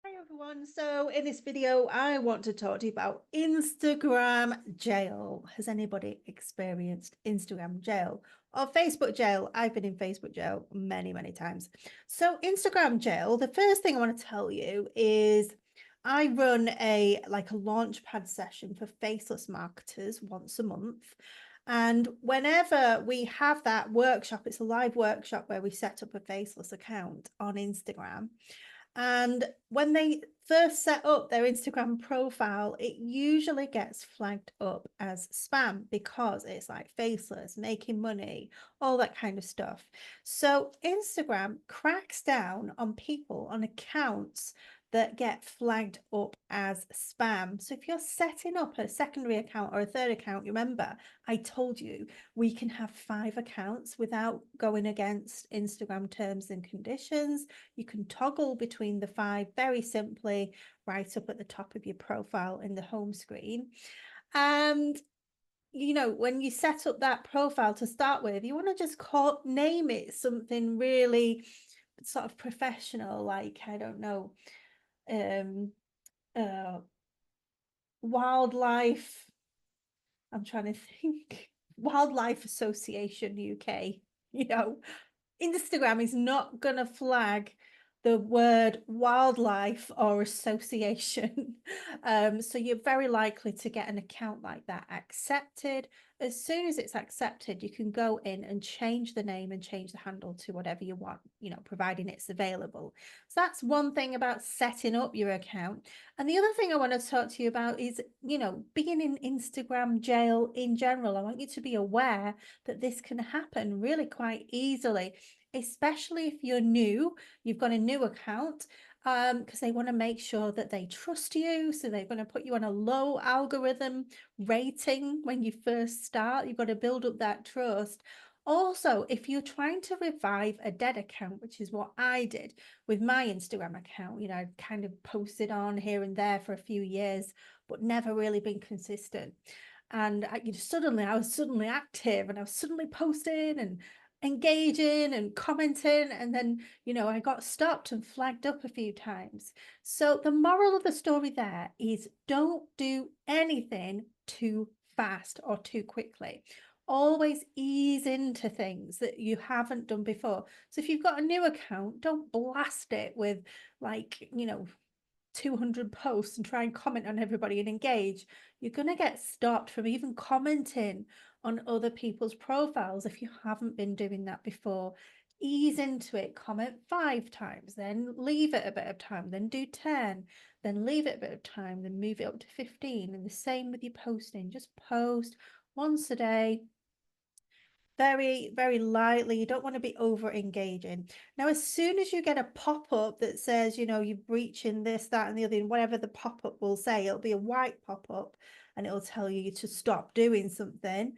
Hi everyone. So in this video, I want to talk to you about Instagram jail. Has anybody experienced Instagram jail or Facebook jail? I've been in Facebook jail many, many times. So Instagram jail, the first thing I want to tell you is I run a launchpad session for faceless marketers once a month. And whenever we have that workshop, it's a live workshop where we set up a faceless account on Instagram. And when they first set up their Instagram profile, it usually gets flagged up as spam because it's like faceless, making money, all that kind of stuff. So Instagram cracks down on people, on accounts that get flagged up as spam. So if you're setting up a secondary account or a third account, remember, I told you we can have 5 accounts without going against Instagram terms and conditions. You can toggle between the 5 very simply right up at the top of your profile in the home screen. And when you set up that profile to start with, you want to just name it something really sort of professional, like, I don't know, um wildlife, I'm trying to think, Wildlife Association UK. Instagram is not going to flag the word wildlife or association. So you're very likely to get an account like that accepted. As soon as it's accepted, you can go in and change the name and change the handle to whatever you want, providing it's available. So that's one thing about setting up your account. And the other thing I want to talk to you about is, being in Instagram jail in general. I want you to be aware that this can happen really quite easily, especially if you're new, you've got a new account, because they want to make sure that they trust you. So they're going to put you on a low algorithm rating when you first start. You've got to build up that trust. Also, if you're trying to revive a dead account, which is what I did with my Instagram account, I kind of posted on here and there for a few years, but never really been consistent. And I was suddenly active, and I was suddenly posting and engaging and commenting, and then I got stopped and flagged up a few times. So the moral of the story there is, don't do anything too fast or too quickly. Always ease into things that you haven't done before. So if you've got a new account, don't blast it with 200 posts and try and comment on everybody and engage. You're going to get stopped from even commenting on other people's profiles if you haven't been doing that before. Ease into it, comment 5 times, then leave it a bit of time, then do 10, then leave it a bit of time, then move it up to 15. And the same with your posting. Just post once a day, very, very lightly. You don't want to be over engaging. Now, as soon as you get a pop-up that says, you're breaching this, that, and the other, and whatever the pop-up will say, it'll be a white pop-up and it'll tell you to stop doing something.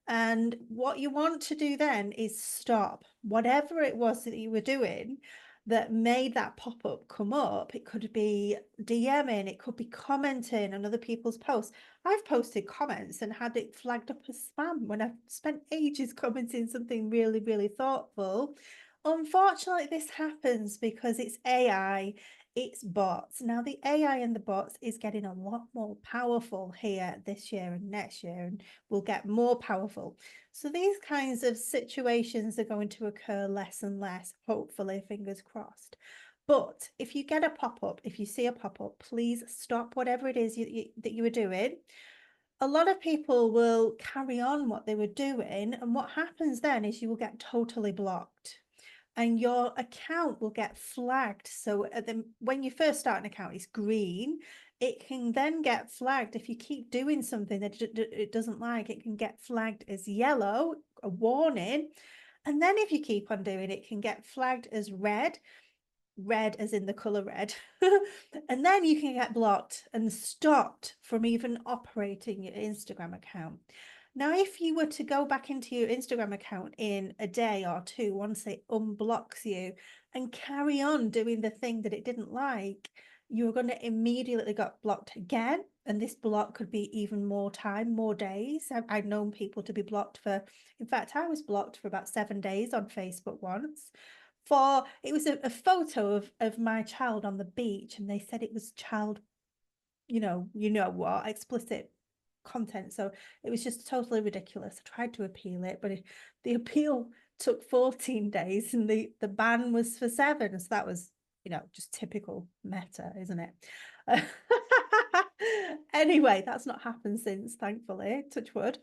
And what you want to do then is stop whatever it was that you were doing that made that pop-up come up. It could be DMing, it could be commenting on other people's posts. I've posted comments and had it flagged up as spam when I've spent ages commenting something really, really thoughtful. Unfortunately, this happens because it's AI, it's bots. Now, the AI and the bots is getting a lot more powerful here this year and next year, and will get more powerful. So these kinds of situations are going to occur less and less, hopefully, fingers crossed. But if you get a pop-up, if you see a pop-up, please stop whatever it is that you were doing. A lot of people will carry on what they were doing, and what happens then is you will get totally blocked and your account will get flagged. So when you first start an account, it's green. It can then get flagged if you keep doing something that it doesn't like. It can get flagged as yellow, a warning. And then if you keep on doing it, it can get flagged as red as in the color red. And then you can get blocked and stopped from even operating your Instagram account. Now, if you were to go back into your Instagram account in a day or two, once it unblocks you, and carry on doing the thing that it didn't like, you're going to immediately get blocked again. And this block could be even more time, more days. I've known people to be blocked for, in fact, I was blocked for about 7 days on Facebook once for, it was a photo of my child on the beach, and they said it was child, you know what, explicit content. So it was just totally ridiculous. I tried to appeal it, but the appeal took 14 days and the ban was for 7. So that was, just typical Meta, isn't it? Anyway, that's not happened since, thankfully, touch wood.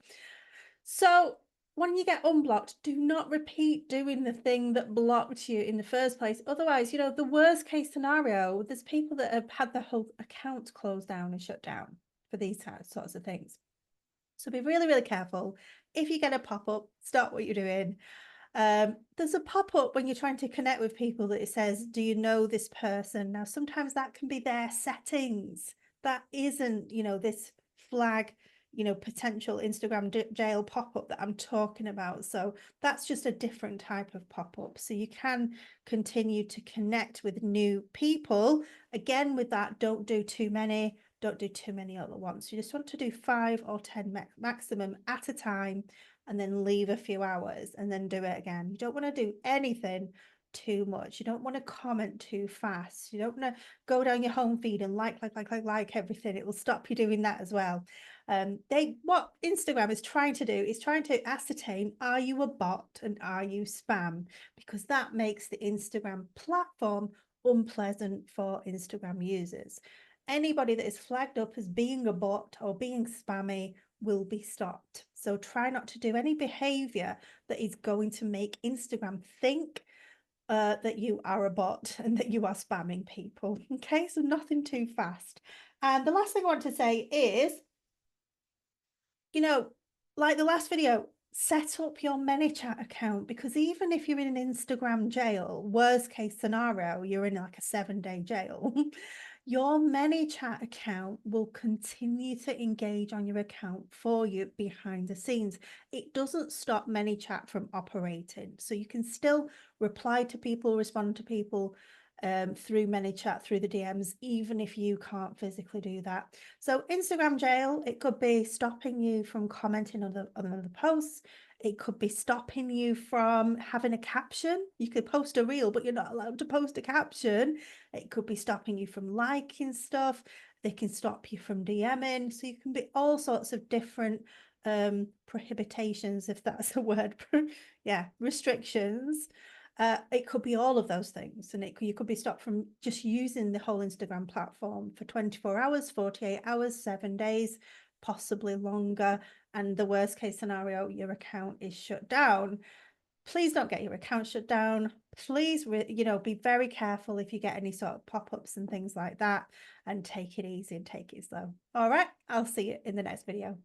So when you get unblocked, do not repeat doing the thing that blocked you in the first place. Otherwise, the worst case scenario, there's people that have had their whole account closed down and shut down for these sorts of things. So be really, really careful. If you get a pop-up, stop what you're doing. There's a pop-up when you're trying to connect with people that it says, do you know this person? Now, sometimes that can be their settings. That isn't, this flag, potential Instagram jail pop-up that I'm talking about. So that's just a different type of pop-up. So you can continue to connect with new people. Again, with that, don't do too many. Don't do too many all at once. You just want to do 5 or 10 maximum at a time, and then leave a few hours and then do it again. You don't want to do anything too much. You don't want to comment too fast. You don't want to go down your home feed and like everything. It will stop you doing that as well. What Instagram is trying to do is trying to ascertain, are you a bot and are you spam? Because that makes the Instagram platform unpleasant for Instagram users. Anybody that is flagged up as being a bot or being spammy will be stopped. So try not to do any behavior that is going to make Instagram think that you are a bot and that you are spamming people. Okay, so nothing too fast. And the last thing I want to say is, like the last video, set up your ManyChat account, because even if you're in an Instagram jail, worst case scenario, you're in like a 7-day jail. Your ManyChat account will continue to engage on your account for you behind the scenes. It doesn't stop ManyChat from operating. So you can still reply to people, respond to people through ManyChat, through the DMs, even if you can't physically do that. So Instagram jail, it could be stopping you from commenting on the posts. It could be stopping you from having a caption. You could post a reel, but you're not allowed to post a caption. It could be stopping you from liking stuff. They can stop you from DMing. So you can be all sorts of different prohibitations, if that's a word. Yeah, restrictions. It could be all of those things, and you could be stopped from just using the whole Instagram platform for 24 hours, 48 hours, 7 days, possibly longer. And the worst case scenario, your account is shut down. Please don't get your account shut down. Please, be very careful if you get any sort of pop-ups and things like that, and take it easy and take it slow. All right, I'll see you in the next video.